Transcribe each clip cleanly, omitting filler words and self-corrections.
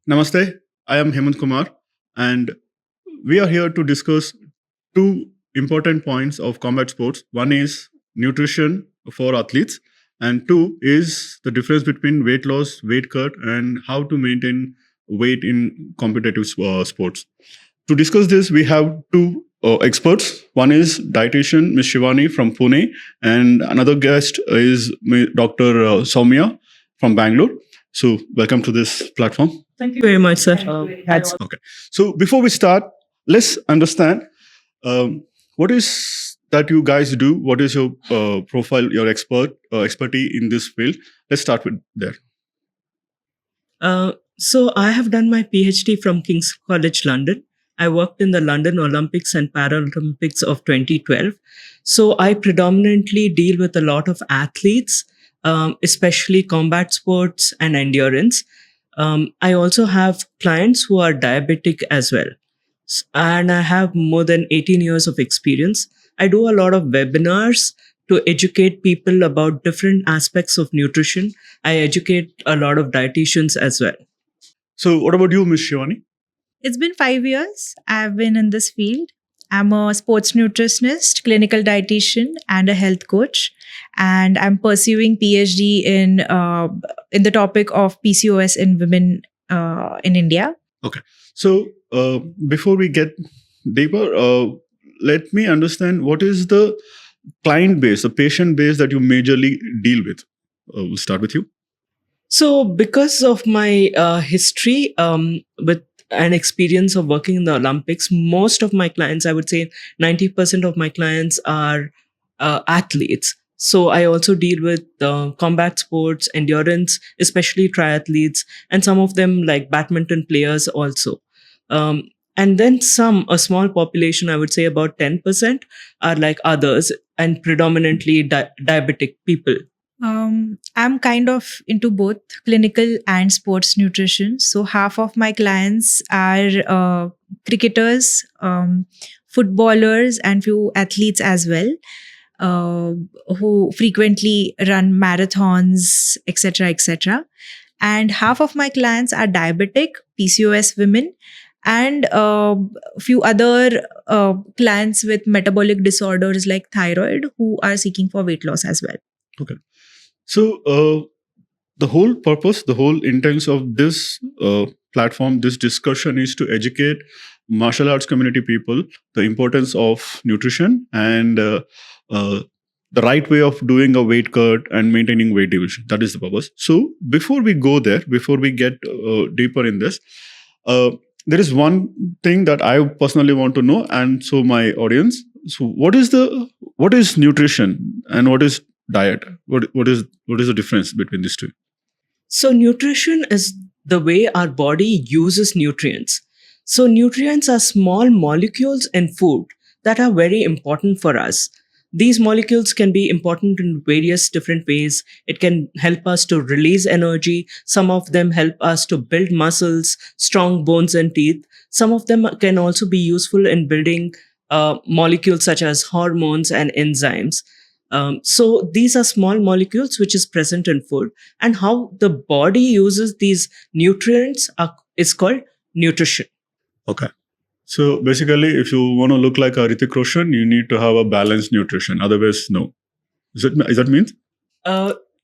Namaste, I am Hemanth Kumar, and we are here to discuss two important points of combat sports. One is nutrition for athletes, and two is the difference between weight loss, weight cut, and how to maintain weight in competitive sports. To discuss this, we have two experts. One is dietitian Ms. Shivani from Pune, and another guest is Dr. Sowmya from Bangalore. So, welcome to this platform. Thank you very much, sir. Okay. So before we start, let's understand what is that you guys do. What is your profile, your expertise in this field? Let's start with there. So I have done my PhD from King's College London. I worked in the London Olympics and Paralympics of 2012. So I predominantly deal with a lot of athletes, especially combat sports and endurance. I also have clients who are diabetic as well. And I have more than 18 years of experience. I do a lot of webinars to educate people about different aspects of nutrition. I educate a lot of dietitians as well. So what about you, Ms. Shivani? It's been 5 years I've been in this field. I'm a sports nutritionist, clinical dietitian, and a health coach. And I'm pursuing PhD in the topic of PCOS in women in India. Okay. So before we get deeper, let me understand what is the client base, the patient base that you majorly deal with. We'll start with you. So because of my history with an experience of working in the Olympics, most of my clients, I would say 90% of my clients are athletes. So I also deal with combat sports, endurance, especially triathletes, and some of them like badminton players also. And then a small population, I would say about 10% are like others and predominantly diabetic people. I'm kind of into both clinical and sports nutrition. So half of my clients are cricketers, footballers, and few athletes as well, who frequently run marathons, etc., etc. And half of my clients are diabetic, PCOS women, and a few other clients with metabolic disorders like thyroid who are seeking for weight loss as well. Okay. So the whole purpose, the whole intent of this platform, this discussion is to educate martial arts community people the importance of nutrition and the right way of doing a weight cut and maintaining weight division. That is the purpose. So before we go there, before we get deeper in this, there is one thing that I personally want to know, and so my audience. So what is nutrition and what is diet? What is the difference between these two? So nutrition is the way our body uses nutrients. So nutrients are small molecules in food that are very important for us. These molecules can be important in various different ways. It can help us to release energy. Some of them help us to build muscles, strong bones and teeth. Some of them can also be useful in building molecules such as hormones and enzymes. So these are small molecules which is present in food, and how the body uses these nutrients is called nutrition. Okay. So basically, if you want to look like a Hrithik Roshan, you need to have a balanced nutrition. Otherwise, no. Is that mean?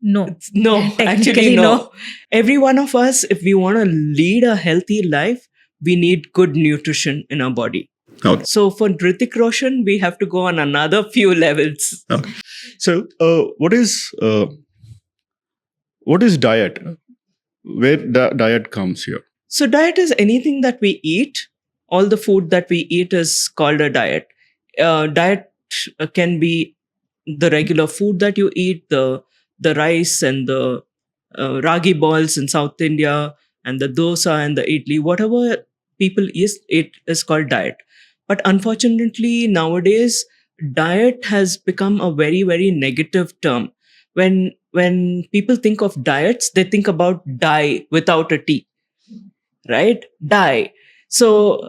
No. Actually, Technically, no. no. Every one of us, if we want to lead a healthy life, we need good nutrition in our body. Okay. So for Hrithik Roshan, we have to go on another few levels. Okay. So what is diet? Where diet comes here? So diet is anything that we eat. All the food that we eat is called a diet. Diet can be the regular food that you eat, the rice and the ragi balls in South India, and the dosa and the idli, whatever people eat, it is called diet. But unfortunately, nowadays, diet has become a very, very negative term. When people think of diets, they think about die without a T, right? Die. So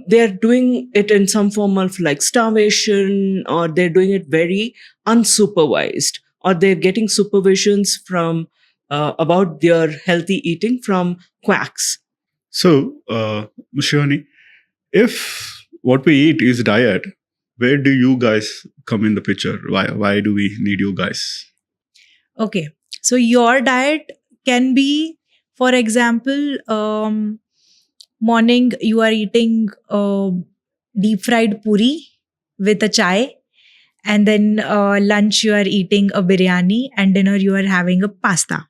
they're doing it in some form of like starvation, or they're doing it very unsupervised, or they're getting supervisions from about their healthy eating from quacks. So, Shivani, if what we eat is diet, where do you guys come in the picture? Why do we need you guys? Okay. So your diet can be, for example, morning you are eating deep fried puri with a chai, and then lunch you are eating a biryani, and dinner you are having a pasta.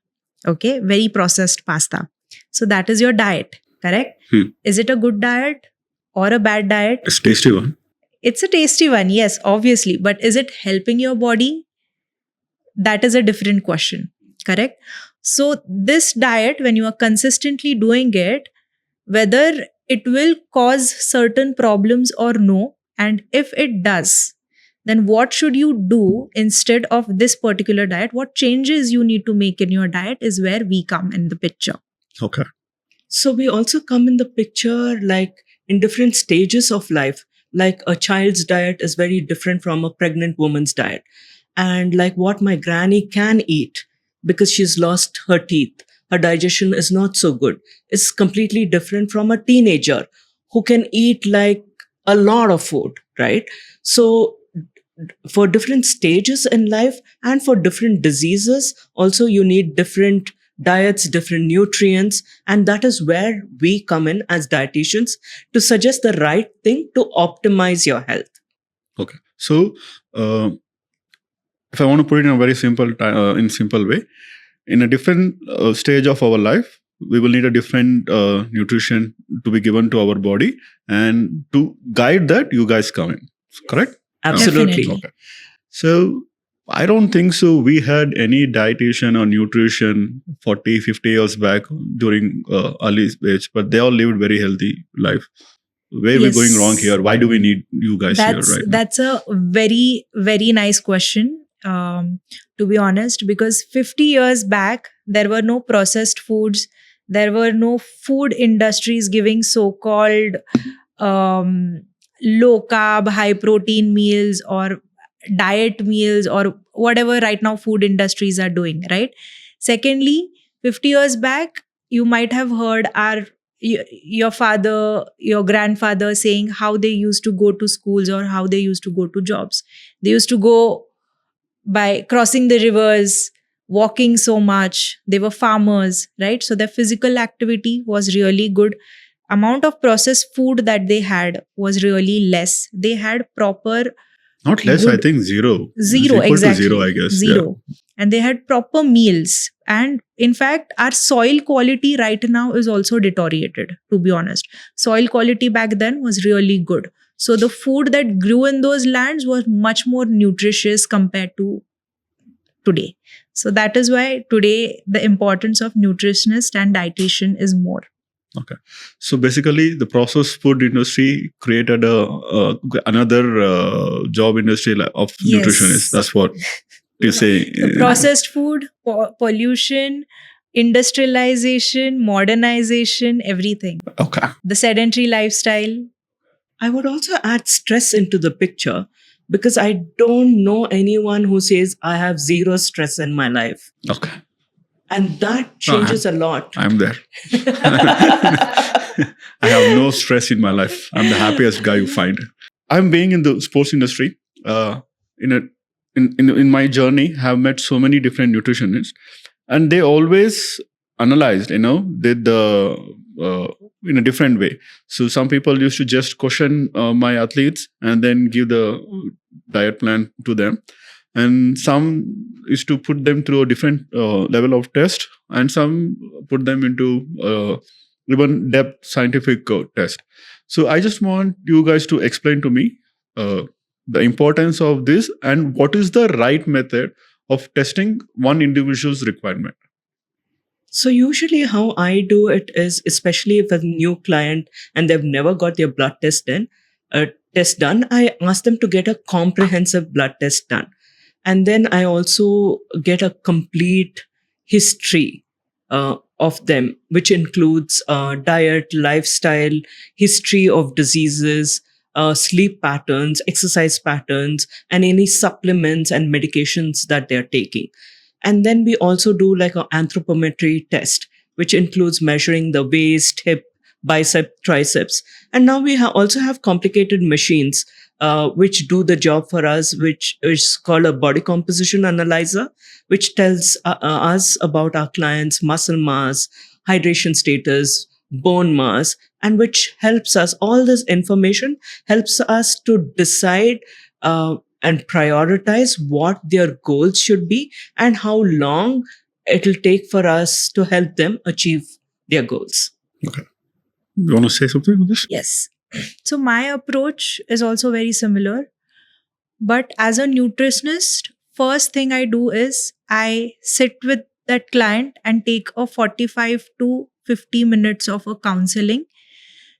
Okay, very processed pasta. So that is your diet, correct? Hmm. Is it a good diet or a bad diet? It's tasty one. It's a tasty one, yes, obviously. But is it helping your body? That is a different question, correct? So, this diet, when you are consistently doing it, whether it will cause certain problems or no, and if it does, then what should you do instead of this particular diet? What changes you need to make in your diet is where we come in the picture. Okay. So we also come in the picture like in different stages of life. Like a child's diet is very different from a pregnant woman's diet. And like what my granny can eat because she's lost her teeth, her digestion is not so good. It's completely different from a teenager who can eat like a lot of food, right? So for different stages in life and for different diseases, also you need different diets, different nutrients, and that is where we come in as dietitians to suggest the right thing to optimize your health. Okay. So, if I want to put it in a very simple way, in a different stage of our life, we will need a different nutrition to be given to our body, and to guide that, you guys come in. Correct? Absolutely. Definitely. Okay. So, I don't think so. We had any dietitian or nutrition 40, 50 years back during early age, but they all lived very healthy life. Where are we going wrong Yes. here? Why do we need you guys here right now? That's a very very nice question. To be honest, because 50 years back there were no processed foods, there were no food industries giving so-called low carb, high protein meals or diet meals or whatever right now food industries are doing. Right. Secondly, 50 years back you might have heard your father, your grandfather saying how they used to go to schools or how they used to go to jobs. They used to go by crossing the rivers, walking so much. They were farmers, right? So their physical activity was really good. Amount of processed food that they had was really less. They had proper Not less, I good think zero. It's zero, equal to exactly. zero, I guess. Zero. And they had proper meals. And in fact, our soil quality right now is also deteriorated, to be honest. Soil quality back then was really good. So the food that grew in those lands was much more nutritious compared to today. So that is why today the importance of nutritionist and dietitian is more. Okay. So basically, the processed food industry created another job industry of nutritionists. That's what you say. The processed food, pollution, industrialization, modernization, everything. Okay. The sedentary lifestyle. I would also add stress into the picture because I don't know anyone who says I have zero stress in my life. Okay. And that changes a lot. I'm there. I have no stress in my life. I'm the happiest guy you find. I'm being in the sports industry. In my journey, have met so many different nutritionists, and they always analyzed, did the in a different way. So some people used to just question my athletes and then give the diet plan to them, and some used to put them through a different level of test, and some put them into even depth scientific test. So I just want you guys to explain to me the importance of this and what is the right method of testing one individual's requirement. So usually how I do it is, especially if a new client and they've never got their blood test done, I ask them to get a comprehensive blood test done. And then I also get a complete history of them, which includes diet, lifestyle, history of diseases, sleep patterns, exercise patterns, and any supplements and medications that they're taking. And then we also do like an anthropometry test, which includes measuring the waist, hip, bicep, triceps. And now we also have complicated machines which do the job for us, which is called a body composition analyzer, which tells us about our clients' muscle mass, hydration status, bone mass, and which helps us, all this information helps us to decide and prioritize what their goals should be and how long it'll take for us to help them achieve their goals. Okay. You want to say something on this? Yes. So my approach is also very similar. But as a nutritionist, first thing I do is I sit with that client and take a 45 to 50 minutes of a counseling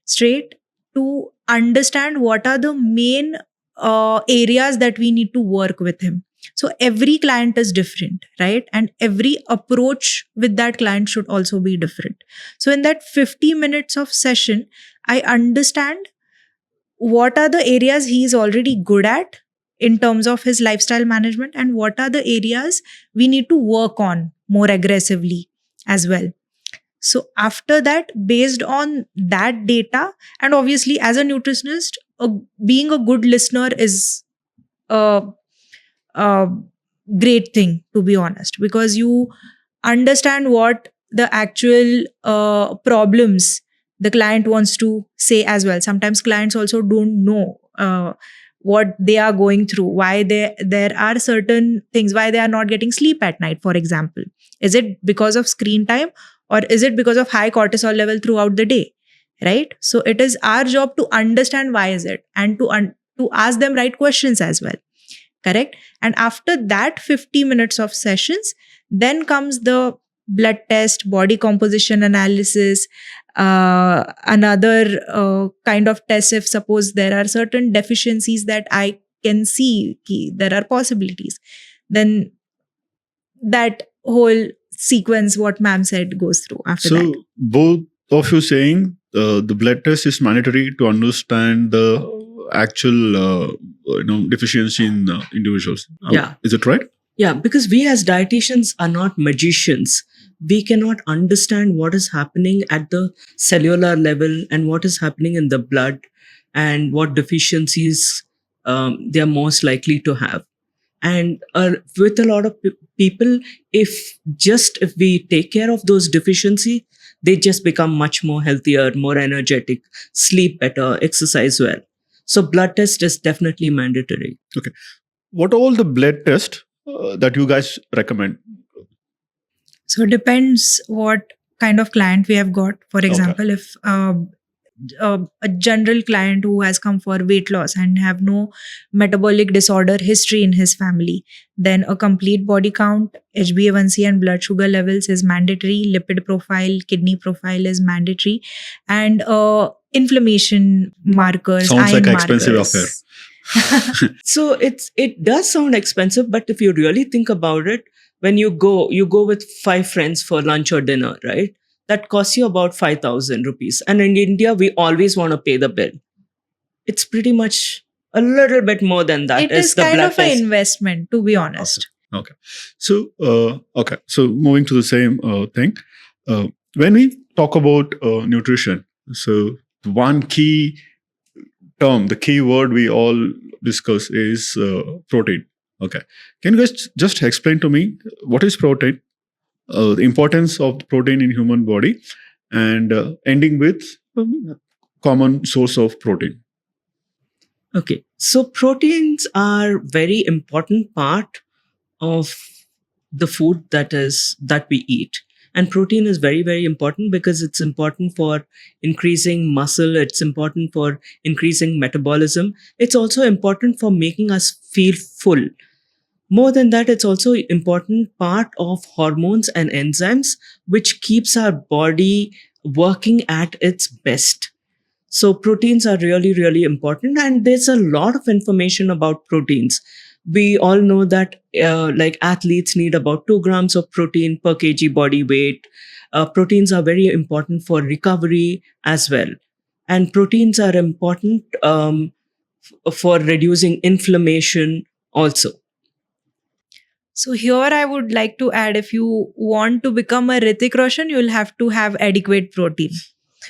straight to understand what are the main areas that we need to work with him. So every client is different, right? And every approach with that client should also be different. So in that 50 minutes of session, I understand what are the areas he is already good at in terms of his lifestyle management and what are the areas we need to work on more aggressively as well. So after that, based on that data, and obviously as a nutritionist, being a good listener is a great thing, to be honest, because you understand what the actual problems the client wants to say as well. Sometimes clients also don't know what they are going through, why there are certain things, why they are not getting sleep at night, for example. Is it because of screen time or is it because of high cortisol level throughout the day, right? So it is our job to understand why is it and to ask them right questions as well. Correct. And after that 50 minutes of sessions, then comes the blood test, body composition analysis, another kind of test if suppose there are certain deficiencies that I can see there are possibilities. Then that whole sequence, what ma'am said, goes through after that. So both of you saying the blood test is mandatory to understand the actual deficiency in individuals. Yeah. Is it right? Yeah, because we as dietitians are not magicians. We cannot understand what is happening at the cellular level and what is happening in the blood and what deficiencies they are most likely to have. And with a lot of people, if we take care of those deficiencies, they just become much more healthier, more energetic, sleep better, exercise well. So blood test is definitely mandatory. Okay. What are all the blood tests that you guys recommend? So it depends what kind of client we have got. For example, if a general client who has come for weight loss and have no metabolic disorder history in his family, then a complete body count, HbA1c and blood sugar levels is mandatory, lipid profile, kidney profile is mandatory, and inflammation markers, Sounds iron like an expensive markers. affair. So it does sound expensive, but if you really think about it, when you go with 5 friends for lunch or dinner, right? That costs you about 5,000 rupees. And in India, we always want to pay the bill. It's pretty much a little bit more than that. It is the kind blood of an test. investment, to be honest. Okay. So moving to the same thing. When we talk about nutrition, so one key term, the key word we all discuss is protein. Okay. Can you guys just explain to me what is protein, the importance of protein in human body, and ending with common source of protein? Okay. So proteins are very important part of the food that we eat. And protein is very, very important because it's important for increasing muscle. It's important for increasing metabolism. It's also important for making us feel full. More than that, it's also important part of hormones and enzymes, which keeps our body working at its best. So proteins are really, really important. And there's a lot of information about proteins. We all know that like athletes need about 2 grams of protein per kg body weight. Proteins are very important for recovery as well. And proteins are important for reducing inflammation also. So here I would like to add, if you want to become a Hrithik Roshan, you'll have to have adequate protein.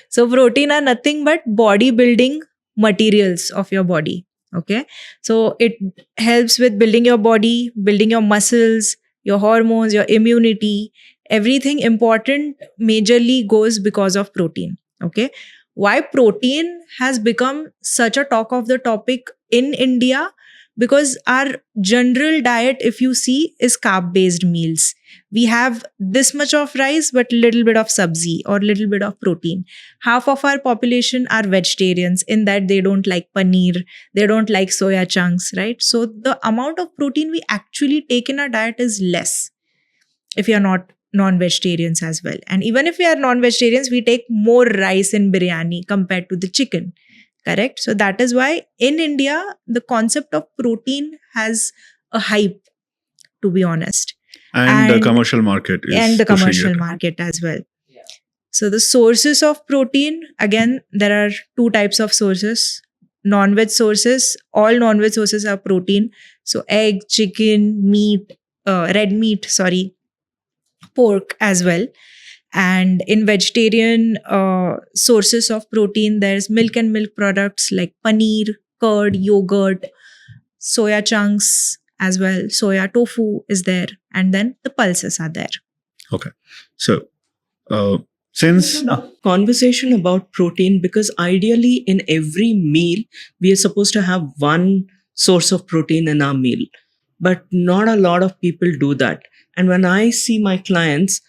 So protein are nothing but bodybuilding materials of your body. Okay. So it helps with building your body, building your muscles, your hormones, your immunity. Everything important majorly goes because of protein. Okay. Why protein has become such a talk of the topic in India? Because our general diet, if you see, is carb based meals. We have this much of rice but little bit of sabzi or little bit of protein. Half of our population are vegetarians, in that they don't like paneer, they don't like soya chunks, right? So the amount of protein we actually take in our diet is less if you're not non-vegetarians as well. And even if we are non-vegetarians, we take more rice in biryani compared to the chicken. Correct? So that is why in India, the concept of protein has a hype, to be honest. And the commercial market is And the pushing commercial it. market as well. So the sources of protein, again, there are two types of sources. Non-veg sources, all non-veg sources are protein. So egg, chicken, meat, red meat, sorry, pork as well. And in vegetarian sources of protein, there's milk and milk products like paneer, curd, yogurt, soya chunks as well. Soya tofu is there. And then the pulses are there. Okay. So, since Conversation about protein, because ideally in every meal we are supposed to have one source of protein in our meal, but not a lot of people do that. And when I see my clients,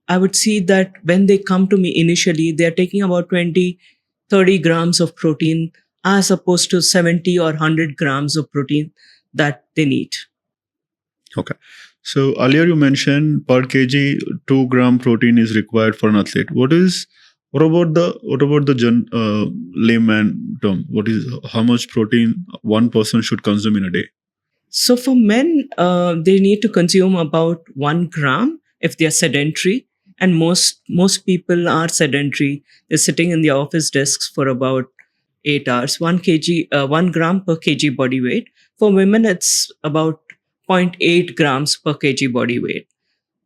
I would see that when they come to me initially, they're taking about 20-30 grams of protein as opposed to 70 or 100 grams of protein that they need. Okay. So earlier you mentioned per kg 2 gram protein is required for an athlete. What about the layman term? What is how much protein one person should consume in a day? So for men, they need to consume about 1 gram if they are sedentary, and most people are sedentary. They're sitting in the office desks for about 8 hours. 1 gram per kg body weight. For women, it's about 0.8 grams per kg body weight.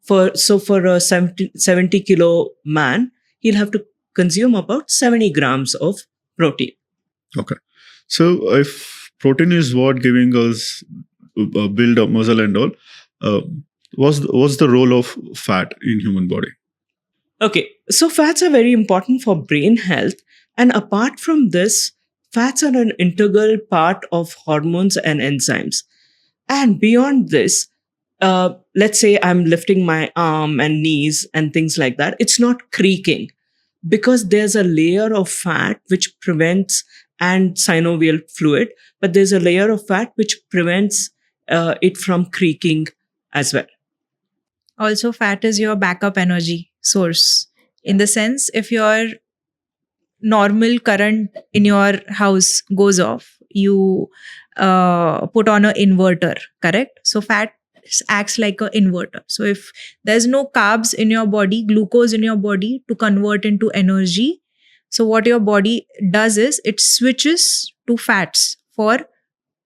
For a 70 kilo man, he'll have to consume about 70 grams of protein. Okay. So if protein is what giving us build up muscle and all, what's the role of fat in human body? Okay, so fats are very important for brain health. And apart from this, fats are an integral part of hormones and enzymes. And beyond this, let's say I'm lifting my arm and knees and things like that, it's not creaking because there's a layer of fat which prevents, and synovial fluid, but there's a layer of fat which prevents it from creaking as well. Also, fat is your backup energy source. In the sense, if your normal current in your house goes off, you put on an inverter, correct? So fat acts like an inverter. So if there's no carbs in your body, glucose in your body to convert into energy, so what your body does is it switches to fats for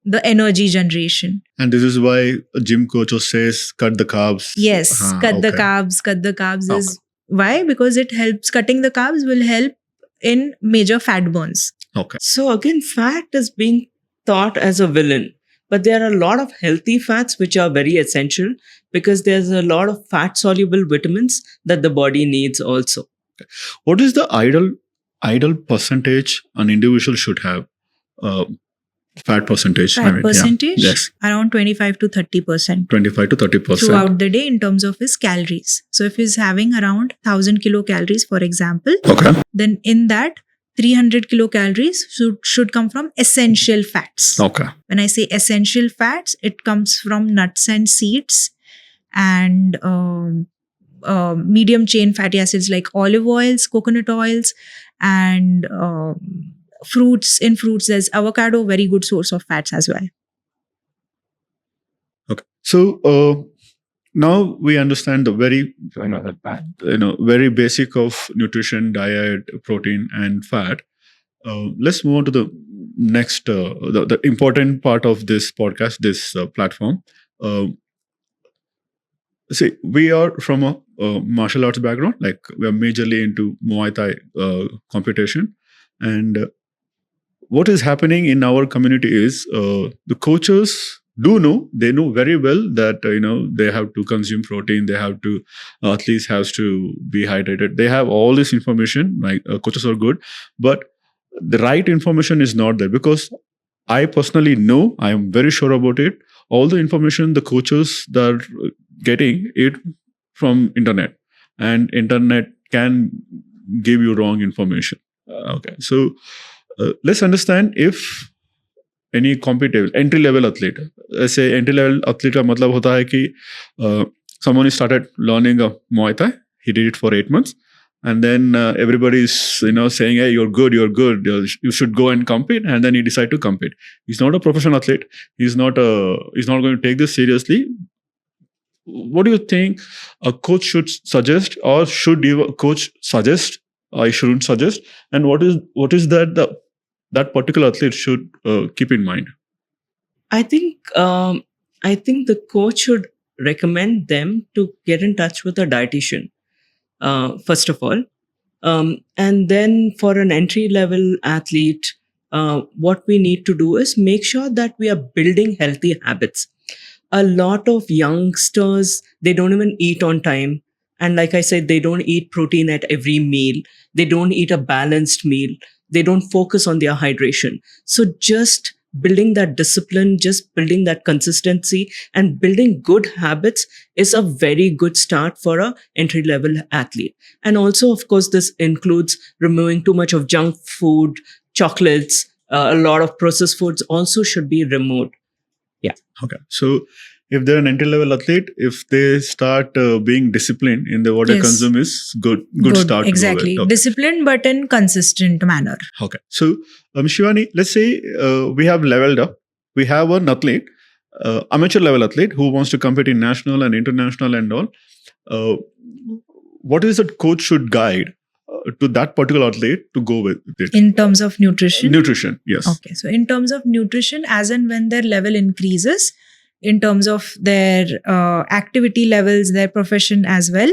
the energy generation. And this is why a gym coach says cut the carbs. Yes, cut the okay. carbs. Cut the carbs Okay. is why? Because it helps. Cutting the carbs will help in major fat burns. Okay. So again, fat is being thought as a villain, but there are a lot of healthy fats which are very essential because there's a lot of fat soluble vitamins that the body needs also. What is the ideal percentage an individual should have? Fat percentage. Fat percentage? Yes. Around 25 to 30%. 25 to 30%. Throughout the day in terms of his calories. So if he's having around 1000 kilocalories, for example, Okay. then in that 300 kilocalories should come from essential fats. Okay. When I say essential fats, it comes from nuts and seeds and medium chain fatty acids like olive oils, coconut oils, and fruits. In fruits, there's avocado, very good source of fats as well. Okay. So now we understand the very very basic of nutrition, diet, protein, and fat. Let's move on to the next the important part of this podcast, this platform. See, we are from a martial arts background. Like we are majorly into Muay Thai competition, and what is happening in our community is the coaches do know, they know very well that they have to consume protein, they have to athletes has to be hydrated, they have all this information, like coaches are good, but the right information is not there, because I personally know, I am very sure about it, all the information the coaches are getting it from internet, and internet can give you wrong information. Okay, so let's understand if any competitive entry level athlete, ऐसे entry level athlete का मतलब होता है कि someone started learning Muay Thai, he did it for 8 months, and then everybody is saying, hey, you're good, you should go and compete, and then he decide to compete. He's not a professional athlete, he's not going to take this seriously. What do you think a coach should suggest, or should a coach suggest, I shouldn't suggest, and what is that particular athlete should keep in mind? I think the coach should recommend them to get in touch with a dietitian, first of all, and then for an entry level athlete, what we need to do is make sure that we are building healthy habits. A lot of youngsters, they don't even eat on time, and like I said, they don't eat protein at every meal, they don't eat a balanced meal, they don't focus on their hydration. So just building that discipline, just building that consistency, and building good habits is a very good start for a entry level athlete. And also, of course, this includes removing too much of junk food, chocolates, a lot of processed foods also should be removed. Yeah. Okay. So if they're an entry level athlete, if they start being disciplined in what they Yes. consume, is good start. Exactly. To go with. Okay. Disciplined but in consistent manner. Okay. So Shivani, let's say we have leveled up. We have an athlete, amateur level athlete who wants to compete in national and international and all. What is that coach should guide to that particular athlete to go with it? In terms of nutrition? Nutrition, yes. Okay. So in terms of nutrition, as and when their level increases, in terms of their activity levels, their profession as well,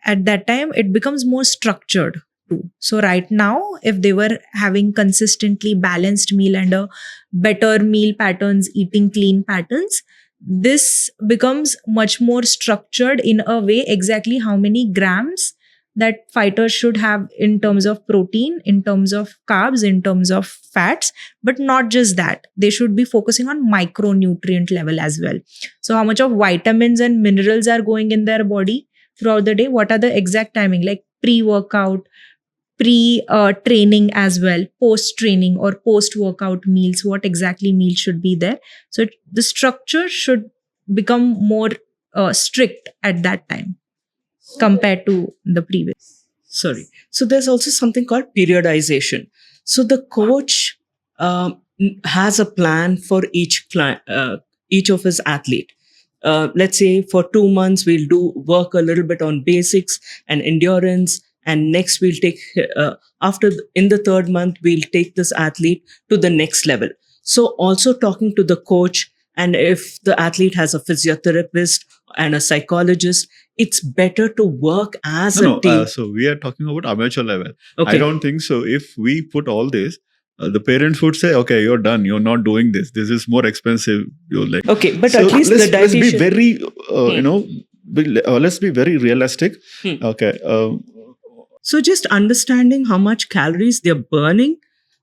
at that time, it becomes more structured too. So right now, if they were having consistently balanced meal and a better meal patterns, eating clean patterns, this becomes much more structured in a way, exactly how many grams that fighters should have in terms of protein, in terms of carbs, in terms of fats, but not just that. They should be focusing on micronutrient level as well. So how much of vitamins and minerals are going in their body throughout the day? What are the exact timing, like pre-workout, pre-training as well, post-training or post-workout meals, what exactly meals should be there? So the structure should become more strict at that time compared to the previous. Sorry. So there's also something called periodization. So the coach has a plan for each of his athlete. Let's say for 2 months we'll do work a little bit on basics and endurance, and next we'll take in the 3rd month we'll take this athlete to the next level. So also talking to the coach, and if the athlete has a physiotherapist and a psychologist, it's better to work as a team. So we are talking about amateur level. Okay. I don't think so. If we put all this, the parents would say, okay, you're done. You're not doing this. This is more expensive. You're like, okay, but so at least let's the dietitian... be very, let's be very realistic. Okay. So just understanding how much calories they're burning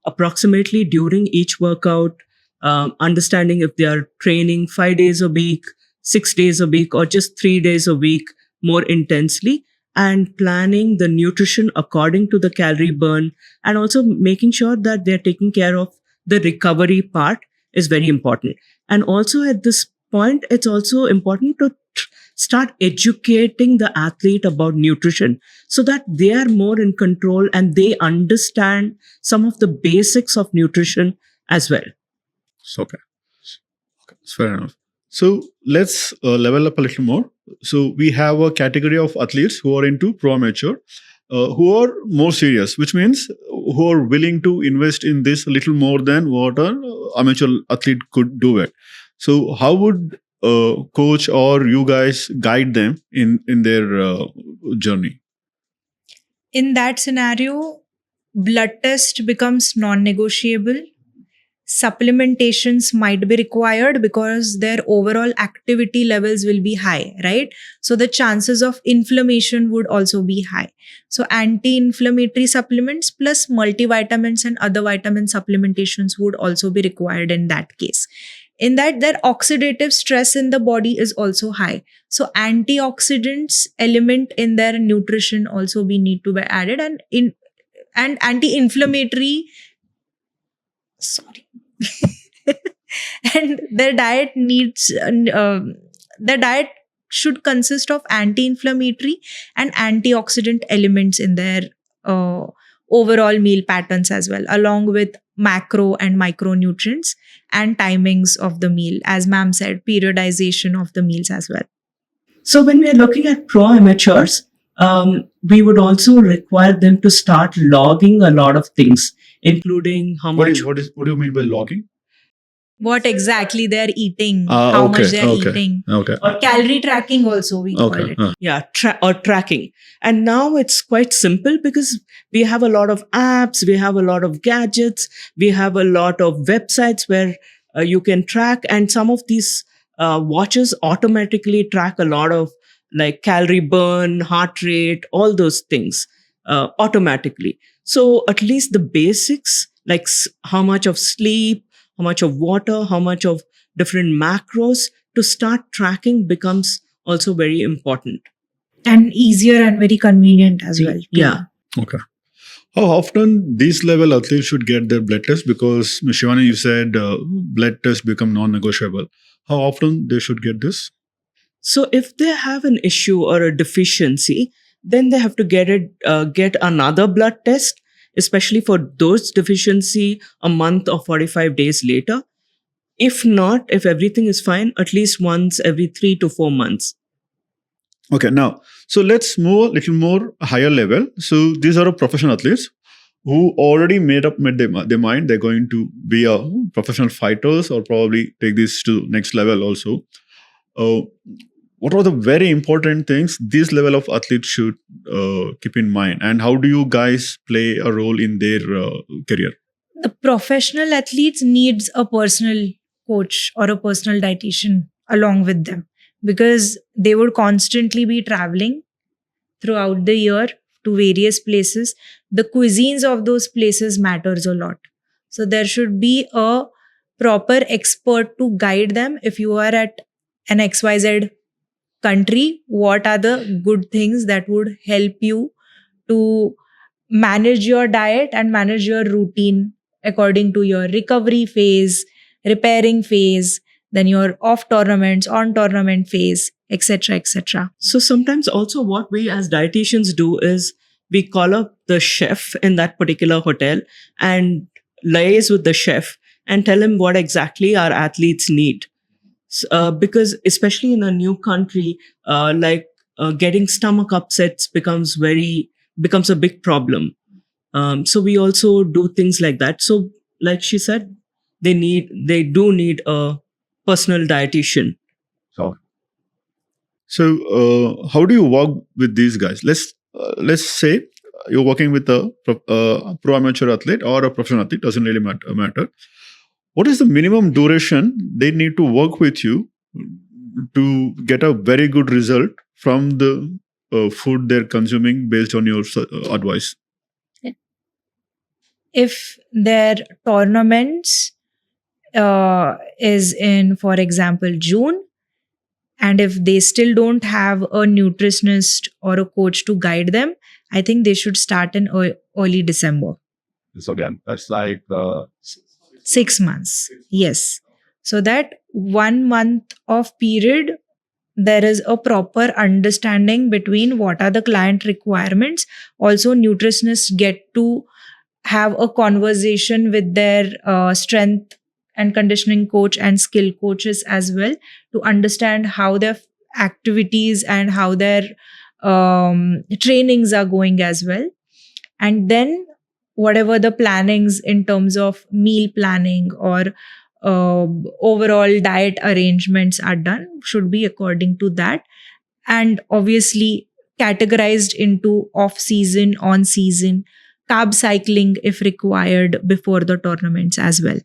approximately during each workout, understanding if they are training 5 days a week, 6 days a week, or just 3 days a week more intensely, and planning the nutrition according to the calorie burn, and also making sure that they're taking care of the recovery part is very important. And also at this point, it's also important to start educating the athlete about nutrition so that they are more in control and they understand some of the basics of nutrition as well. Okay. Fair enough. So let's level up a little more. So we have a category of athletes who are into pro amateur, who are more serious, which means who are willing to invest in this a little more than what an amateur athlete could do it. So how would coach or you guys guide them in their journey? In that scenario, blood test becomes non-negotiable. Supplementations might be required because their overall activity levels will be high, right? So the chances of inflammation would also be high. So anti-inflammatory supplements plus multivitamins and other vitamin supplementations would also be required in that case. In that, their oxidative stress in the body is also high. So antioxidants element in their nutrition also be need to be added, and anti-inflammatory, sorry, and their diet should consist of anti-inflammatory and antioxidant elements in their uh, overall meal patterns as well, along with macro and micronutrients and timings of the meal, as ma'am said, periodization of the meals as well. So when we are looking at pro amateurs, we would also require them to start logging a lot of things, including how much. What do you mean by logging? What exactly they're eating, Ah, how okay, much they're okay, eating. okay, Or calorie tracking also we call okay. it. Yeah, or tracking. And now it's quite simple because we have a lot of apps, we have a lot of gadgets, we have a lot of websites where you can track, and some of these watches automatically track a lot of like calorie burn, heart rate, all those things automatically. So at least the basics, like how much of sleep, how much of water, how much of different macros to start tracking becomes also very important. And easier and very convenient as well. Yeah. Okay. How often these level athletes should get their blood test? Because Shivani, you said blood tests become non-negotiable. How often they should get this? So if they have an issue or a deficiency, then they have to get another blood test, especially for those deficiency a month or 45 days later. If not, if everything is fine, at least once every 3 to 4 months. Okay, now, so let's move a little more higher level. So these are professional athletes who already made their mind they're going to be a professional fighters or probably take this to next level also. Uh, what are the very important things this level of athletes should keep in mind, and how do you guys play a role in their career? The professional athletes needs a personal coach or a personal dietitian along with them, because they would constantly be traveling throughout the year to various places. The cuisines of those places matters a lot. So there should be a proper expert to guide them. If you are at an XYZ country, what are the good things that would help you to manage your diet and manage your routine according to your recovery phase, repairing phase, then your off tournaments, on tournament phase, etc., etc. So sometimes also what we as dietitians do is we call up the chef in that particular hotel and liaise with the chef and tell him what exactly our athletes need. Because especially in a new country, getting stomach upsets becomes a big problem. So we also do things like that. So like she said, they do need a personal dietitian. So, how do you work with these guys? Let's say you're working with a pro amateur athlete or a professional athlete. Doesn't really matter. What is the minimum duration they need to work with you to get a very good result from the food they're consuming based on your advice? If their tournaments is in, for example, June, and if they still don't have a nutritionist or a coach to guide them, I think they should start in early December. So again, that's like 6 months. Yes. So that 1 month of period, there is a proper understanding between what are the client requirements. Also, nutritionists get to have a conversation with their strength and conditioning coach and skill coaches as well, to understand how their activities and how their trainings are going as well. And then whatever the plannings in terms of meal planning or overall diet arrangements are done should be according to that, and obviously categorized into off season, on season, carb cycling if required before the tournaments as well.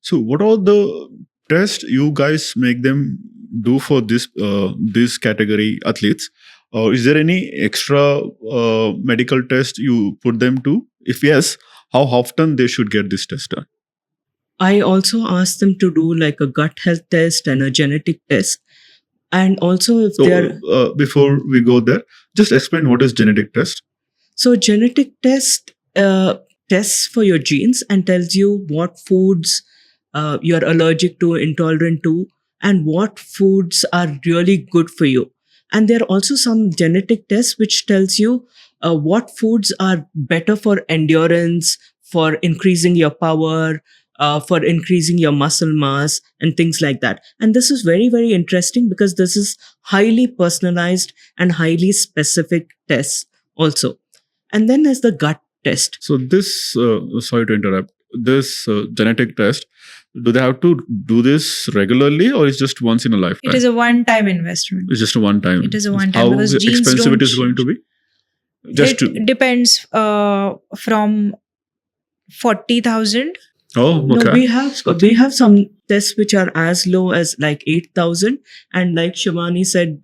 So, what are the tests you guys make them do for this category athletes? Or is there any extra medical test you put them to? If yes, how often they should get this test done? I also ask them to do like a gut health test and a genetic test. And also, if they're So, before we go there, just explain what is genetic test. so genetic test tests for your genes and tells you what foods you're allergic to, intolerant to, and what foods are really good for you. And there are also some genetic tests which tells you what foods are better for endurance, for increasing your power, for increasing your muscle mass, and things like that. And this is very, very interesting because this is highly personalized and highly specific tests also. And then there's the gut test. So, this sorry to interrupt. This genetic test, do they have to do this regularly, or is just once in a lifetime? It is a one-time investment. It's just a one time. It is a one-time How because genes expensive don't it is going to change. be? Just It to depends from 40,000. oh No, okay. we have some tests which are as low as like 8,000, and like Shivani said,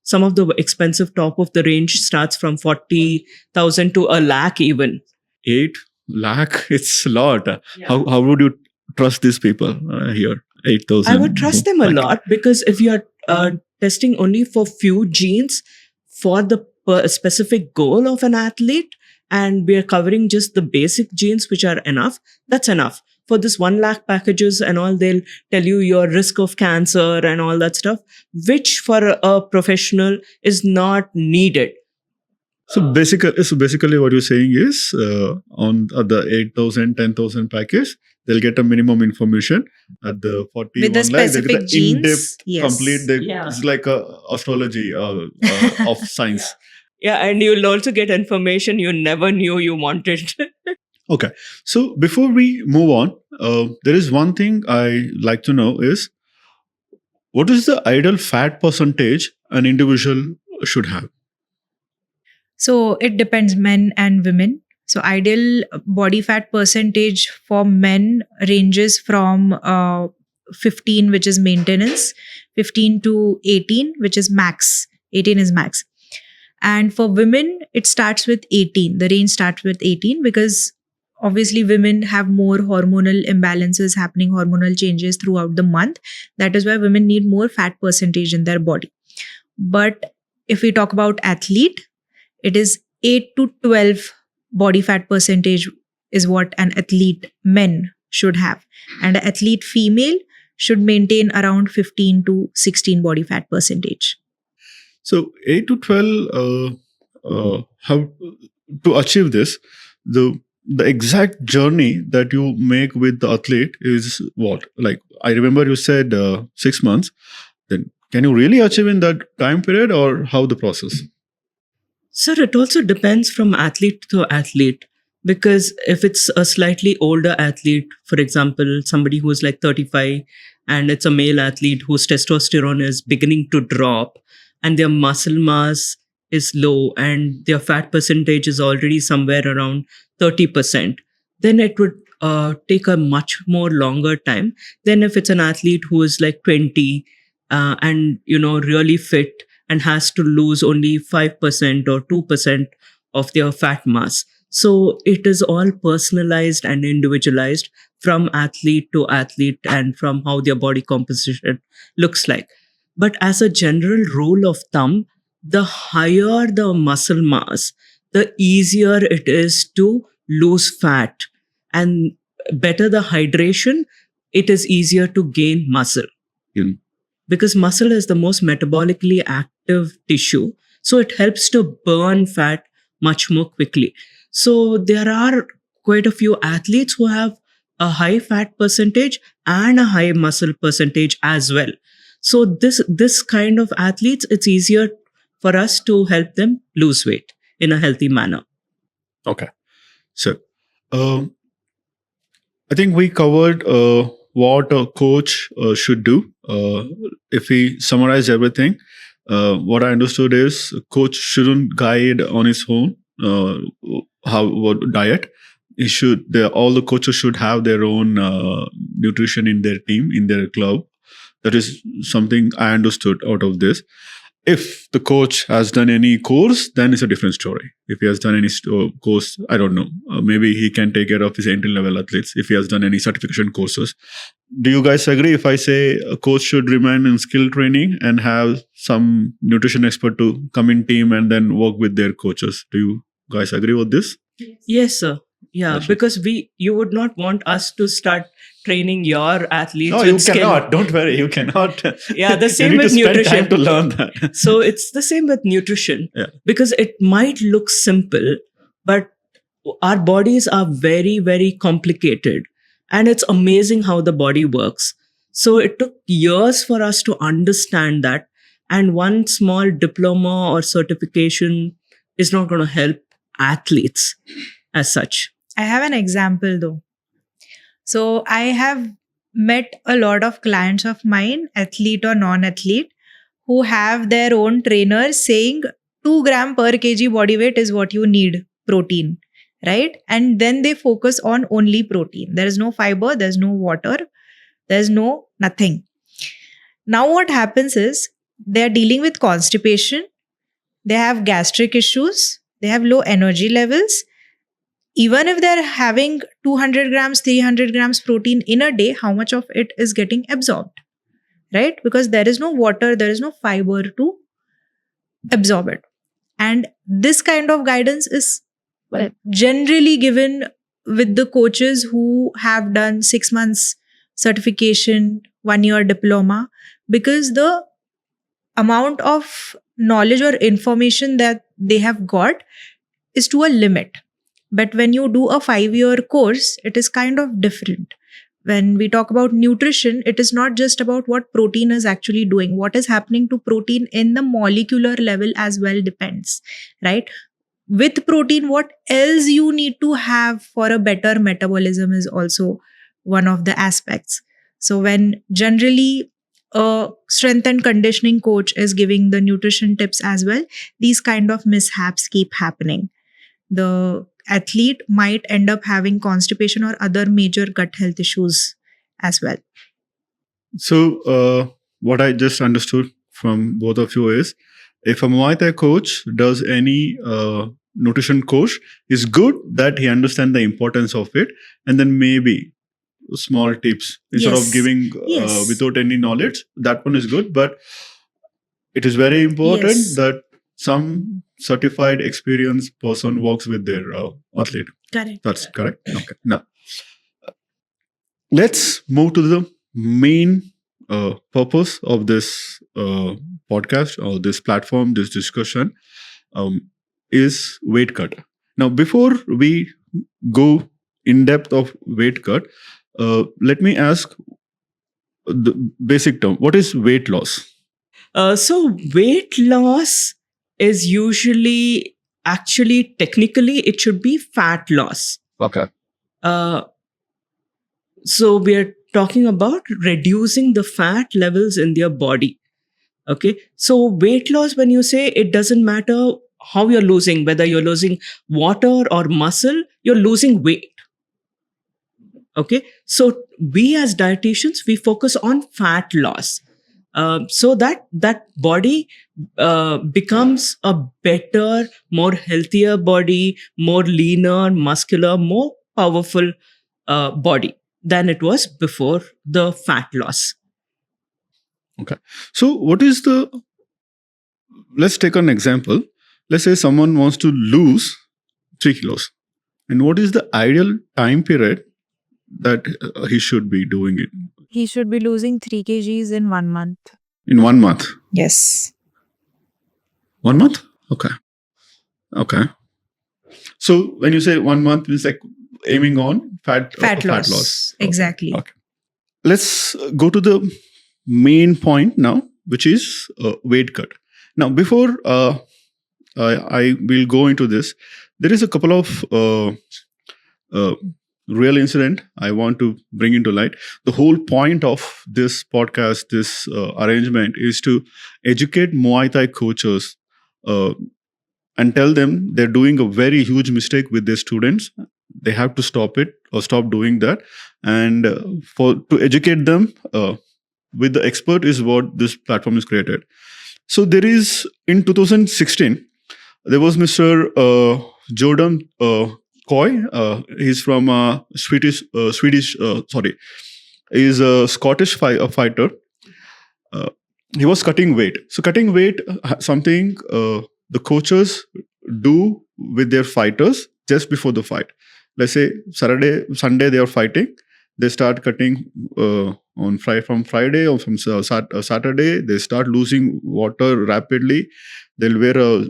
some of the expensive top of the range starts from 40,000 to a lakh even. 8 lakh. It's a lot. Yeah. How would you trust these people here? 8,000. I would trust them a lot because if you are testing only for few genes for the specific goal of an athlete, and we are covering just the basic genes which are enough, that's enough. For this 1 lakh packages and all, they'll tell you your risk of cancer and all that stuff, which for a professional is not needed. So basically, what you're saying is on the 8,000, 10,000 package, they'll get a minimum information. At the 41 With the lakh, they get specific the genes, in-depth, yes. complete. Yeah. It's like a astrology of science. Yeah, and you'll also get information you never knew you wanted. Okay. So before we move on, there is one thing I like to know is what is the ideal fat percentage an individual should have? So it depends men and women. So ideal body fat percentage for men ranges from 15, which is maintenance, 15 to 18, which is max. 18 is max. And for women, it starts with 18. The range starts with 18 because obviously women have more hormonal imbalances happening, hormonal changes throughout the month. That is why women need more fat percentage in their body. But if we talk about athlete, it is 8 to 12 body fat percentage is what an athlete men should have. And an athlete female should maintain around 15 to 16 body fat percentage. So 8 to 12, how to achieve this, the exact journey that you make with the athlete is what? Like, I remember you said 6 months. Then can you really achieve in that time period, or how the process? Sir, it also depends from athlete to athlete. Because if it's a slightly older athlete, for example, somebody who's like 35 and it's a male athlete whose testosterone is beginning to drop and their muscle mass is low and their fat percentage is already somewhere around 30%, then it would take a much more longer time than if it's an athlete who is like 20 and, really fit and has to lose only 5% or 2% of their fat mass. So it is all personalized and individualized from athlete to athlete and from how their body composition looks like. But as a general rule of thumb, the higher the muscle mass, the easier it is to lose fat. And better the hydration, it is easier to gain muscle. Yeah. Because muscle is the most metabolically active tissue. So it helps to burn fat much more quickly. So there are quite a few athletes who have a high fat percentage and a high muscle percentage as well. So this kind of athletes, it's easier for us to help them lose weight in a healthy manner. Okay. So, I think we covered what a coach should do. If we summarize everything, what I understood is a coach shouldn't guide on his own what diet. He should. All the coaches should have their own nutrition in their team, in their club. That is something I understood out of this. If the coach has done any course, then it's a different story. If he has done any course, I don't know. Maybe he can take care of his entry level athletes if he has done any certification courses. Do you guys agree if I say a coach should remain in skill training and have some nutrition expert to come in team and then work with their coaches? Do you guys agree with this? Yes, sir. Yeah, Yes, sir. because you would not want us to start training your athletes. No, with you skill. cannot. Don't worry. You cannot. Yeah, the You same need with to spend nutrition. time to learn that. So it's the same with nutrition. Yeah. Because it might look simple, but our bodies are very, very complicated. And it's amazing how the body works. So it took years for us to understand that. And one small diploma or certification is not going to help athletes as such. I have an example though. So I have met a lot of clients of mine, athlete or non-athlete, who have their own trainers saying 2 gram per kg body weight is what you need protein, right? And then they focus on only protein. There is no fiber, there's no water, there's no nothing. Now what happens is they are dealing with constipation, they have gastric issues, they have low energy levels. Even if they're having 200 grams, 300 grams protein in a day, how much of it is getting absorbed, right? Because there is no water, there is no fiber to absorb it. And this kind of guidance is generally given with the coaches who have done 6 months certification, 1 year diploma, because the amount of knowledge or information that they have got is to a limit. But when you do a 5-year course, it is kind of different. When we talk about nutrition, it is not just about what protein is actually doing. What is happening to protein in the molecular level as well depends, right? With protein, what else you need to have for a better metabolism is also one of the aspects. So when generally a strength and conditioning coach is giving the nutrition tips as well, these kind of mishaps keep happening. The athlete might end up having constipation or other major gut health issues as well. So, what I just understood from both of you is if a Muay Thai coach does any nutrition course, it's good that he understands the importance of it, and then maybe small tips instead Yes. of giving Yes. without any knowledge. That one is good, but it is very important Yes. that some certified experienced person works with their athlete. Correct. That's correct. Okay. Now, let's move to the main purpose of this podcast or this platform, this discussion is weight cut. Now, before we go in depth of weight cut, let me ask the basic term. What is weight loss? So weight loss is usually, actually, technically, it should be fat loss. Okay. So we are talking about reducing the fat levels in their body. Okay. So weight loss, when you say, it doesn't matter how you're losing, whether you're losing water or muscle, you're losing weight. Okay. So we as dietitians, we focus on fat loss. So that body becomes a better, more healthier body, more leaner, muscular, more powerful body than it was before the fat loss. So, what is the? Let's take an example. Let's say someone wants to lose 3 kilos, and what is the ideal time period that he should be doing it? He should be losing 3 kgs in 1 month. In 1 month. Yes. 1 month? Okay. Okay. So when you say 1 month, it's like aiming on fat loss. Exactly. Okay. Let's go to the main point now, which is weight cut. Now, before I will go into this, there is a couple of real incident I want to bring into light. The whole point of this podcast, this arrangement, is to educate Muay Thai coaches uh, and tell them they're doing a very huge mistake with their students. They have to stop it or stop doing that. And for to educate them with the expert is what this platform is created. So there is in 2016 there was Mr. Jordan Coy. He's from Swedish. He's a Scottish fighter. Uh, he was cutting weight. So cutting weight, something the coaches do with their fighters just before the fight. Let's say Sunday they are fighting. They start cutting from Friday or from Saturday. They start losing water rapidly. They'll wear a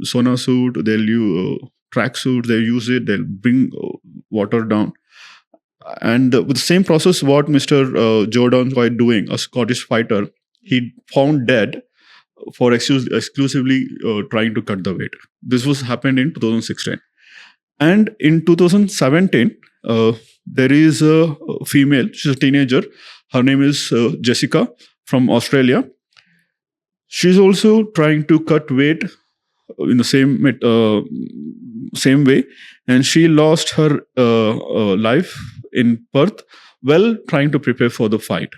sauna suit. They'll use track suits. They use it. They'll bring water down. And with the same process, what Mr. Jordan was doing, a Scottish fighter, he found dead for exclusively trying to cut the weight. This was happened in 2016. And in 2017, there is a female, she's a teenager. Her name is Jessica from Australia. She's also trying to cut weight in the same way. And she lost her life in Perth while trying to prepare for the fight.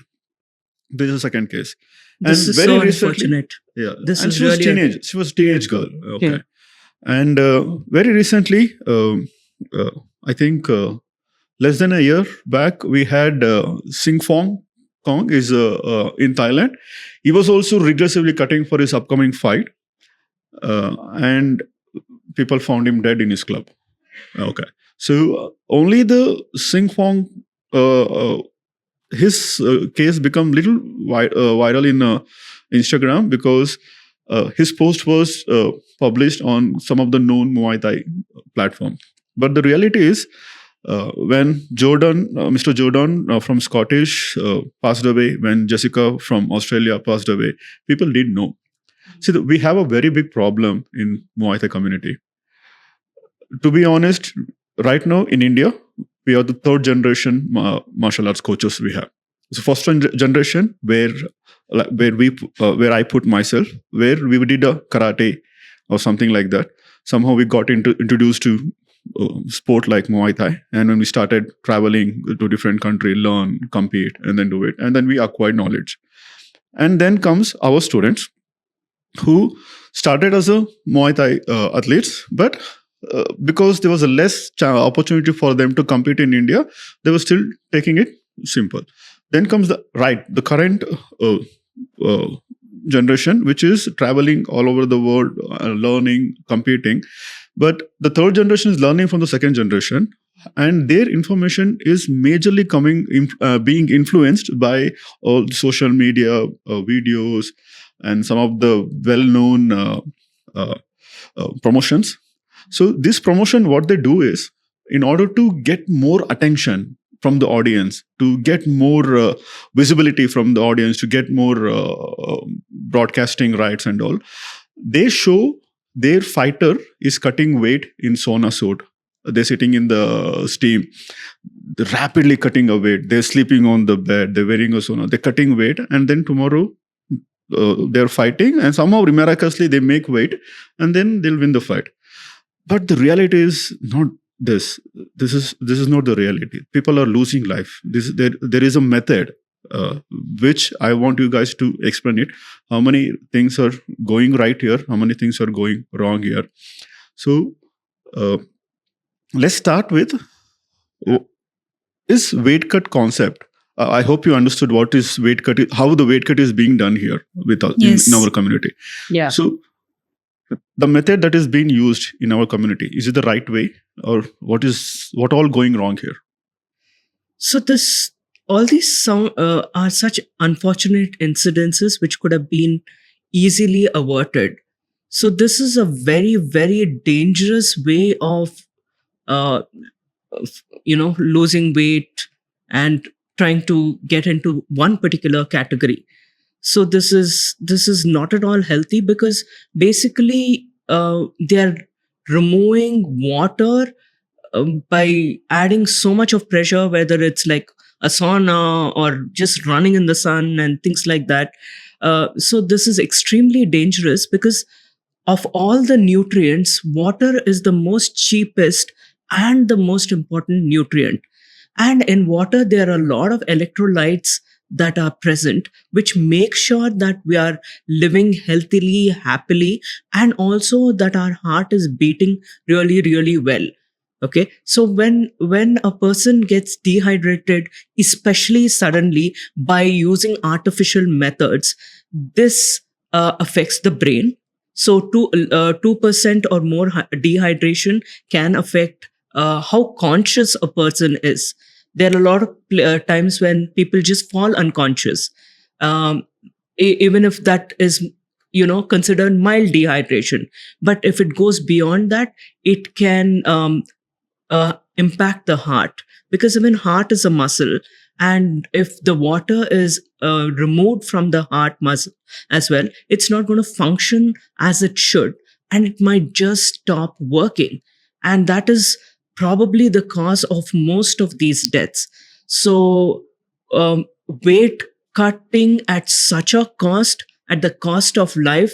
This is the second case. This is so unfortunate. Yeah. This and is she was really teenage. She was a teenage girl. Okay. Yeah. And very recently, I think less than a year back, we had Sing Fong Kong is in Thailand. He was also regressively cutting for his upcoming fight, and people found him dead in his club. Okay, so only the Sing Fong his case become little viral in Instagram because his post was published on some of the known Muay Thai platform. But the reality is, when Mr. Jordan from Scottish passed away, when Jessica from Australia passed away, people didn't know. See, we have a very big problem in Muay Thai community. To be honest, right now in India, we are the third generation martial arts coaches we have. So first generation where I put myself, where we did a karate or something like that. Somehow we got introduced to sport like Muay Thai, and when we started traveling to different country, learn, compete, and then do it, and then we acquired knowledge. And then comes our students who started as a Muay Thai athletes, but because there was a less opportunity for them to compete in India, they were still taking it simple. Then comes the current generation, which is traveling all over the world, learning, competing. But the third generation is learning from the second generation, and their information is majorly being influenced by all social media videos and some of the well-known promotions. So this promotion, what they do is, in order to get more attention from the audience, to get more visibility from the audience, to get more broadcasting rights and all, they show their fighter is cutting weight in sauna suit. They're sitting in the steam, they're rapidly cutting a weight. They're sleeping on the bed. They're wearing a sauna. They're cutting weight, and then tomorrow they're fighting, and somehow miraculously they make weight, and then they'll win the fight. But the reality is not this. This is not the reality. People are losing life. There is a method which I want you guys to explain it. How many things are going right here? How many things are going wrong here? So let's start with this weight cut concept. I hope you understood what is weight cut, how the weight cut is being done here with us in our community. Yeah. So the method that is being used in our community, is it the right way, or what all going wrong here? So all these are such unfortunate incidences which could have been easily averted. So this is a very, very dangerous way of losing weight and trying to get into one particular category. So this is not at all healthy, because basically they are removing water by adding so much of pressure, whether it's like a sauna or just running in the sun and things like that. So this is extremely dangerous because of all the nutrients, water is the most cheapest and the most important nutrient. And in water, there are a lot of electrolytes that are present, which make sure that we are living healthily, happily, and also that our heart is beating really, really well. Okay, so when a person gets dehydrated, especially suddenly by using artificial methods, this affects the brain. So 2% or more dehydration can affect how conscious a person is. There are a lot of times when people just fall unconscious, um, even if that is considered mild dehydration. But if it goes beyond that, it can impact the heart, because even heart is a muscle, and if the water is removed from the heart muscle as well, it's not going to function as it should, and it might just stop working, and that is probably the cause of most of these deaths. So weight cutting at such a cost, at the cost of life,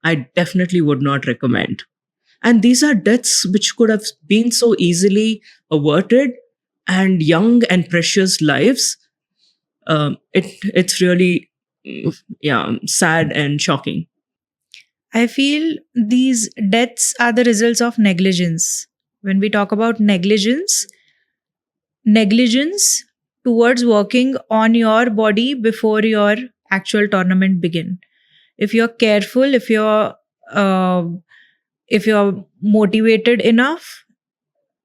I definitely would not recommend. And these are deaths which could have been so easily averted, and young and precious lives. It's really, yeah, sad and shocking. I feel these deaths are the results of negligence. When we talk about negligence towards working on your body before your actual tournament begin. If you're careful, uh, if you're motivated enough,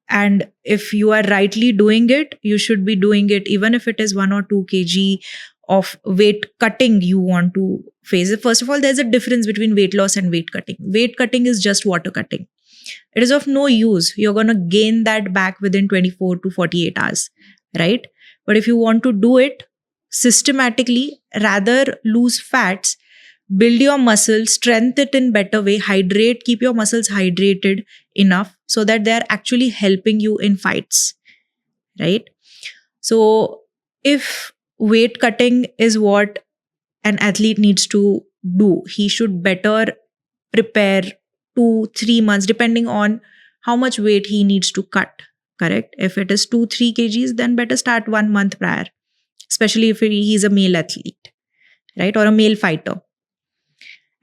and if you are rightly doing it, you should be doing it, even if it is 1 or 2 kg of weight cutting you want to face. First of all, there's a difference between weight loss and weight cutting. Weight cutting is just water cutting. It is of no use. You're going to gain that back within 24 to 48 hours, right? But if you want to do it systematically, rather lose fats, build your muscles, strengthen it in better way, hydrate, keep your muscles hydrated enough so that they are actually helping you in fights, right? So if weight cutting is what an athlete needs to do, he should better prepare 2-3 months, depending on how much weight he needs to cut. Correct? If it is 2-3 kgs, then better start 1 month prior, especially if he's a male athlete, right? Or a male fighter.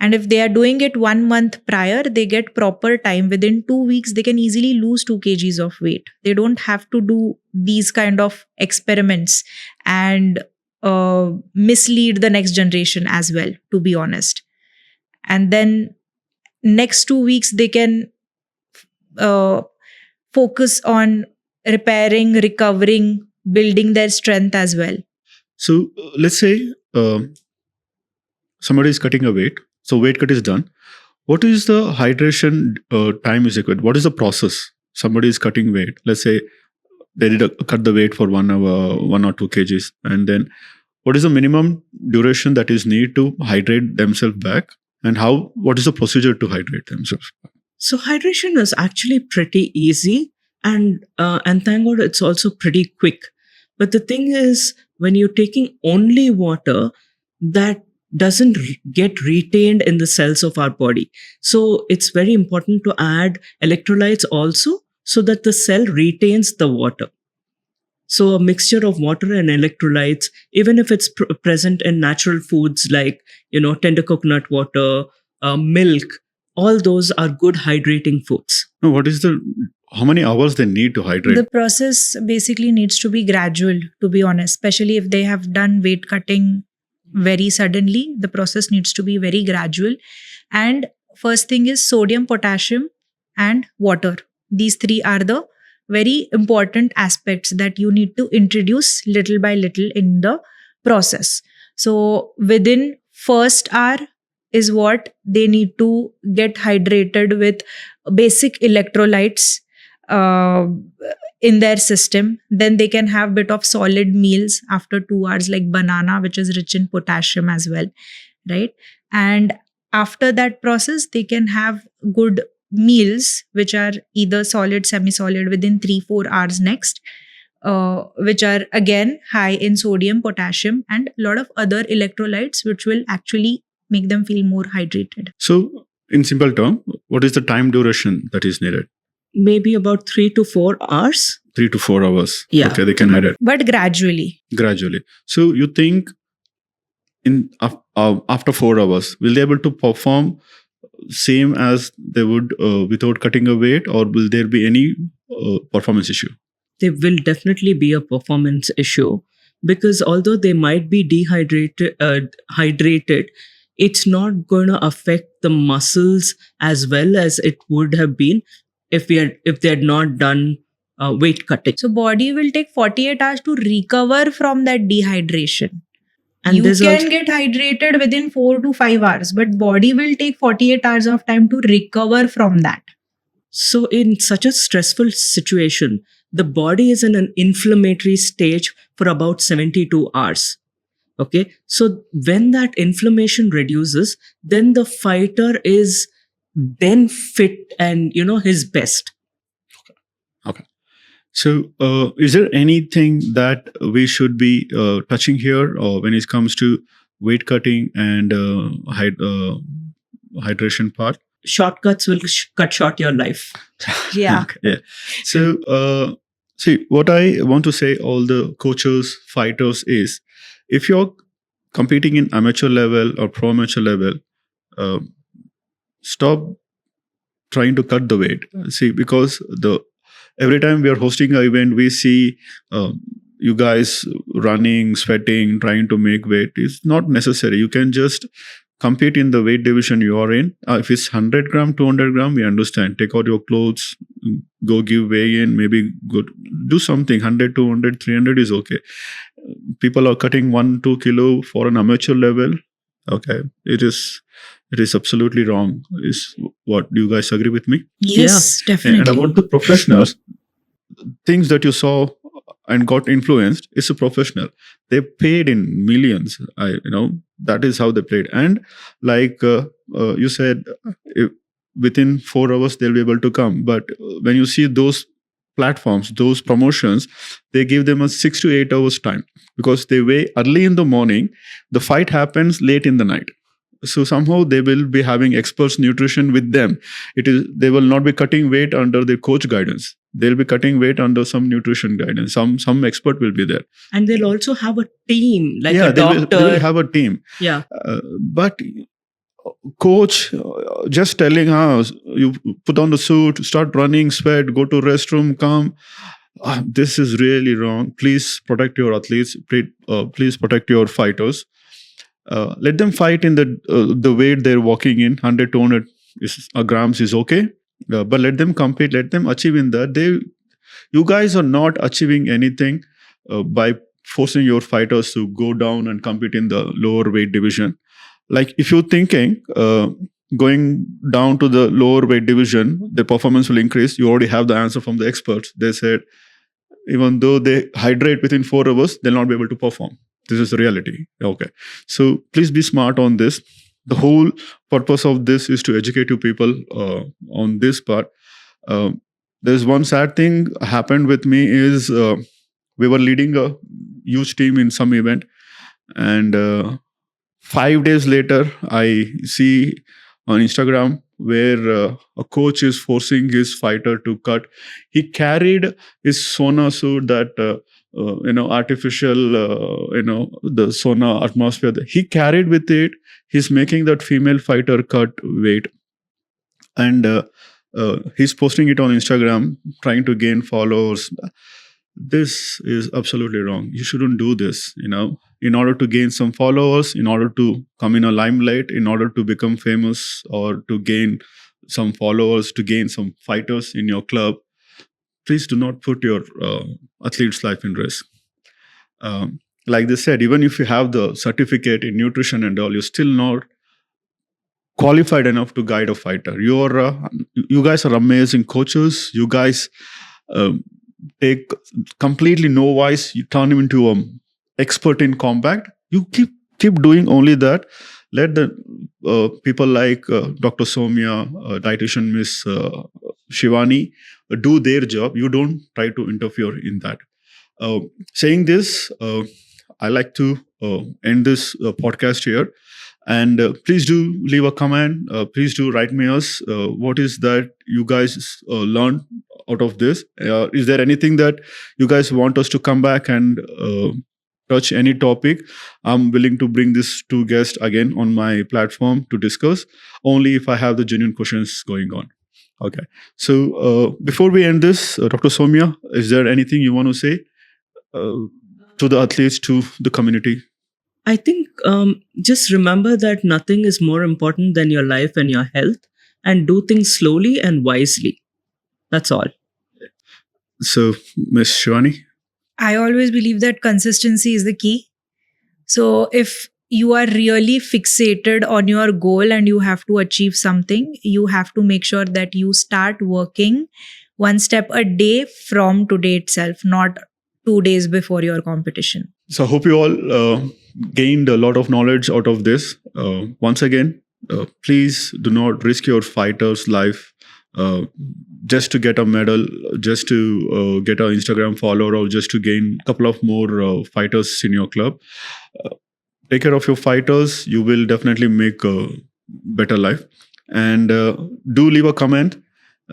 And if they are doing it 1 month prior, they get proper time. Within 2 weeks, they can easily lose 2 kgs of weight. They don't have to do these kind of experiments and mislead the next generation as well, to be honest. And then next 2 weeks, they can focus on repairing, recovering, building their strength as well. So let's say somebody is cutting a weight. So weight cut is done. What is the hydration time is required? What is the process? Somebody is cutting weight. Let's say they did cut the weight for 1 hour, 1 or 2 kgs, and then what is the minimum duration that is needed to hydrate themselves back, and what is the procedure to hydrate themselves? So hydration is actually pretty easy, and thank God it's also pretty quick. But the thing is, when you're taking only water, that doesn't get retained in the cells of our body. So it's very important to add electrolytes also, so that the cell retains the water. So a mixture of water and electrolytes, even if it's present in natural foods like, tender coconut water, milk, all those are good hydrating foods. No, how many hours they need to hydrate? The process basically needs to be gradual, to be honest, especially if they have done weight cutting very suddenly. The process needs to be very gradual. And first thing is sodium, potassium, and water. These three are the very important aspects that you need to introduce little by little in the process. So within first hour is what they need to get hydrated with basic electrolytes in their system. Then they can have bit of solid meals after 2 hours, like banana, which is rich in potassium as well, right? And after that process, they can have good meals which are either solid, semi-solid within 3-4 hours next, which are again high in sodium, potassium, and a lot of other electrolytes, which will actually make them feel more hydrated. So, in simple term, what is the time duration that is needed? Maybe about 3 to 4 hours. 3 to 4 hours. Yeah. Okay, they can add it But gradually. gradually. So, you think after 4 hours, will they able to perform same as they would without cutting a weight, or will there be any performance issue? There will definitely be a performance issue, because although they might be hydrated, it's not going to affect the muscles as well as it would have been if they had not done weight cutting. So body will take 48 hours to recover from that dehydration. And You there's can also, get hydrated within 4 to 5 hours, but body will take 48 hours of time to recover from that. so in such a stressful situation, the body is in an inflammatory stage for about 72 hours. Okay, so when that inflammation reduces, then the fighter is then fit and his best. Okay. So, is there anything that we should be touching here, or when it comes to weight cutting and hydration part? Shortcuts will cut short your life. Yeah. Okay, yeah. So, see, what I want to say, all the coaches, fighters, is if you're competing in amateur level or pro amateur level, uh, stop trying to cut the weight. See, because every time we are hosting an event, we see you guys running, sweating, trying to make weight. It's not necessary. You can just compete in the weight division you are in. If it's 100 gram, 200 gram, we understand. Take out your clothes, go give weigh in, maybe go do something. 100, 200, 300 is okay. People are cutting 1-2 kilo for an amateur level. Okay, it is absolutely wrong. Is what, do you guys agree with me? Yes, And definitely. about the professionals, things that you saw and got influenced, it's a professional. They paid in millions. That is how they played. And like you said, within 4 hours they'll be able to come. But when you see those platforms, those promotions, they give them a 6 to 8 hours time, because they weigh early in the morning. The fight happens late in the night. So somehow they will be having experts nutrition with them. They will not be cutting weight under the coach guidance. They'll be cutting weight under some nutrition guidance. Some expert will be there. And they'll also have a team, like a They doctor. will have a team. Yeah. But coach just telling us, you put on the suit, start running, sweat, go to restroom, come. This is really wrong. Please protect your athletes. Please protect your fighters. Let them fight in the weight they're walking in. 100, 200 grams is okay. But let them compete. Let them achieve in that. You guys are not achieving anything by forcing your fighters to go down and compete in the lower weight division. Like, if you're thinking going down to the lower weight division, the performance will increase, you already have the answer from the experts. They said, even though they hydrate within 4 hours, they'll not be able to perform. This is the reality. Okay. So please be smart on this. The whole purpose of this is to educate you people on this part. There's one sad thing happened with me is we were leading a huge team in some event, and 5 days later, I see on Instagram where a coach is forcing his fighter to cut. He carried his sauna suit, that artificial, the sauna atmosphere. He carried with it. He's making that female fighter cut weight, and he's posting it on Instagram, trying to gain followers. This is absolutely wrong. You shouldn't do this. In order to gain some followers, in order to come in a limelight, in order to become famous, or to gain some followers, to gain some fighters in your club, please do not put your athlete's life in risk. Like they said, even if you have the certificate in nutrition and all, you're still not qualified enough to guide a fighter. You guys are amazing coaches. You guys take completely novice, you turn him into an expert in combat. You keep doing only that. Let the people like Dr. Sowmya, dietitian Miss Shivani, do their job. You don't try to interfere in that. Saying this, I like to end this podcast here. And please do leave a comment. Please do write me us. What is that you guys learned out of this? Is there anything that you guys want us to come back and touch any topic? I'm willing to bring this two guests again on my platform to discuss, only if I have the genuine questions going on. Okay. So before we end this, Dr. Sowmya, is there anything you want to say to the athletes, to the community? I think just remember that nothing is more important than your life and your health, and do things slowly and wisely. That's all. So, Miss Shivani? I always believe that consistency is the key. So if you are really fixated on your goal and you have to achieve something, you have to make sure that you start working one step a day from today itself, not 2 days before your competition. So I hope you all gained a lot of knowledge out of this. Once again, please do not risk your fighter's life just to get a medal, just to get an Instagram follower, or just to gain a couple of more fighters in your club. Take care of your fighters. You will definitely make a better life. And do leave a comment.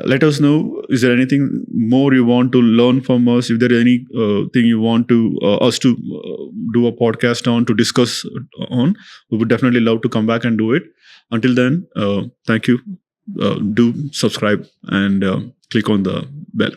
Let us know, is there anything more you want to learn from us? If there is any thing you want to us to do a podcast on, to discuss on, we would definitely love to come back and do it. Until then, thank you. Do subscribe and click on the bell.